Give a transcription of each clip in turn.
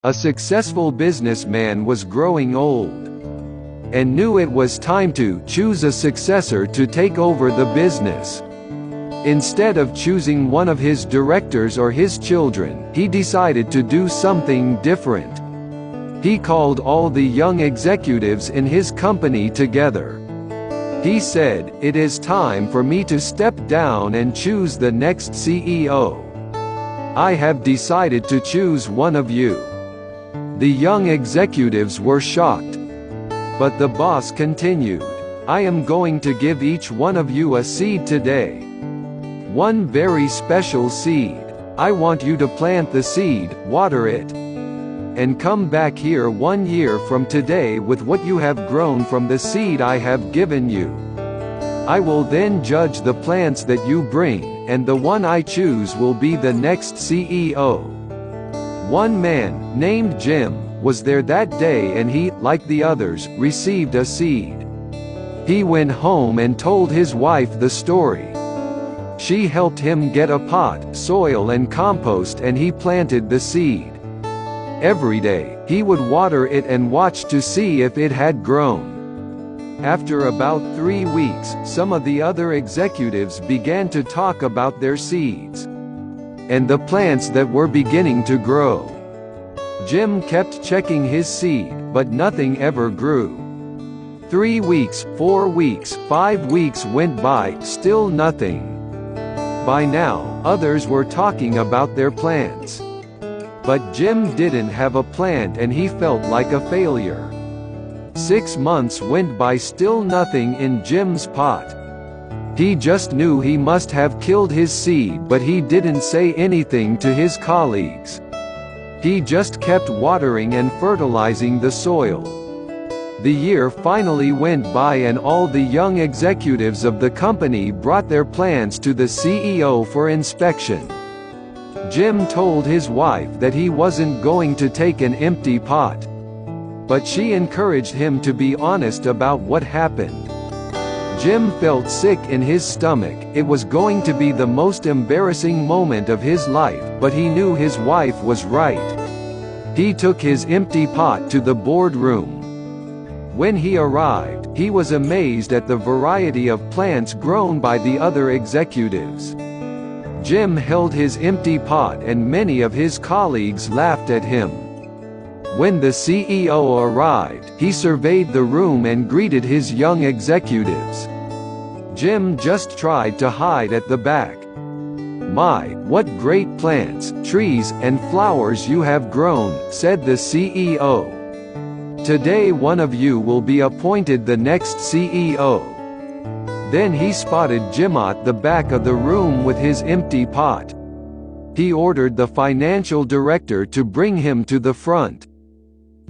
A successful businessman was growing old and knew it was time to choose a successor to take over the business. Instead of choosing one of his directors or his children, he decided to do something different. He called all the young executives in his company together. He said, "It is time for me to step down and choose the next CEO. I have decided to choose one of you." The young executives were shocked. But the boss continued, "I am going to give each one of you a seed today. One very special seed. I want you to plant the seed, water it, and come back here 1 year from today with what you have grown from the seed I have given you. I will then judge the plants that you bring, and the one I choose will be the next CEO." One man, named Jim, was there that day, and he, like the others, received a seed. He went home and told his wife the story. She helped him get a pot, soil and compost, and he planted the seed. Every day, he would water it and watch to see if it had grown. After about 3 weeks, some of the other executives began to talk about their seeds and the plants that were beginning to grow. Jim kept checking his seed, but nothing ever grew. 3 weeks, 4 weeks, 5 weeks went by, still nothing. By now, others were talking about their plants. But Jim didn't have a plant, and he felt like a failure. 6 months went by, still nothing in Jim's pot. He just knew he must have killed his seed, but he didn't say anything to his colleagues. He just kept watering and fertilizing the soil. The year finally went by, and all the young executives of the company brought their plans to the CEO for inspection. Jim told his wife that he wasn't going to take an empty pot. But she encouraged him to be honest about what happened. Jim felt sick in his stomach. It was going to be the most embarrassing moment of his life, but he knew his wife was right. He took his empty pot to the boardroom. When he arrived, he was amazed at the variety of plants grown by the other executives. Jim held his empty pot, and many of his colleagues laughed at him. When the CEO arrived, he surveyed the room and greeted his young executives. Jim just tried to hide at the back. "My, what great plants, trees, and flowers you have grown," said the CEO. "Today one of you will be appointed the next CEO." Then he spotted Jim at the back of the room with his empty pot. He ordered the financial director to bring him to the front.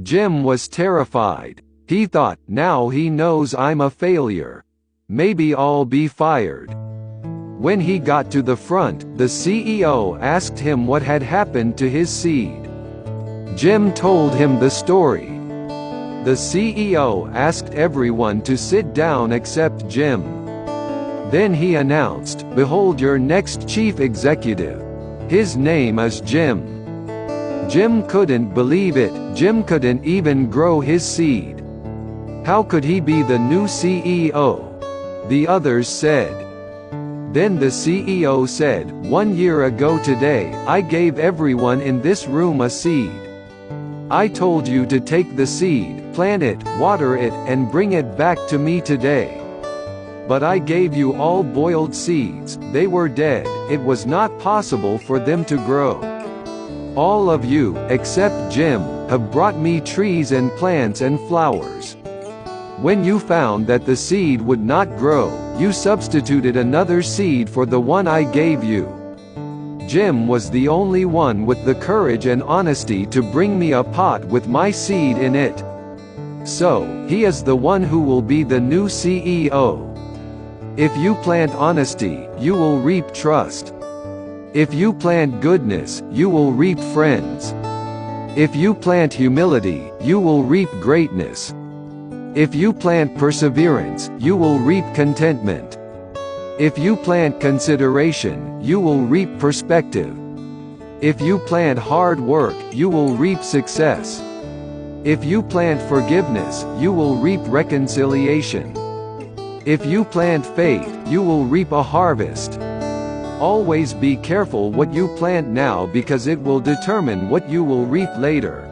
Jim was terrified. He thought, "Now he knows I'm a failure. Maybe I'll be fired." When he got to the front, the CEO asked him what had happened to his seed. Jim told him the story. The CEO asked everyone to sit down except Jim. Then he announced, "Behold your next chief executive. His name is Jim." Jim couldn't believe it. Jim couldn't even grow his seed. How could he be the new CEO? The others said. Then the CEO said, "1 year ago today, I gave everyone in this room a seed. I told you to take the seed, plant it, water it, and bring it back to me today. But I gave you all boiled seeds. They were dead. It was not possible for them to grow. All of you, except Jim, have brought me trees and plants and flowers. When you found that the seed would not grow, you substituted another seed for the one I gave you." Jim was the only one with the courage and honesty to bring me a pot with my seed in it. So, he is the one who will be the new CEO. If you plant honesty, you will reap trust. If you plant goodness, you will reap friends. If you plant humility, you will reap greatness. If you plant perseverance, you will reap contentment. If you plant consideration, you will reap perspective. If you plant hard work, you will reap success. If you plant forgiveness, you will reap reconciliation. If you plant faith, you will reap a harvest. Always be careful what you plant now because it will determine what you will reap later.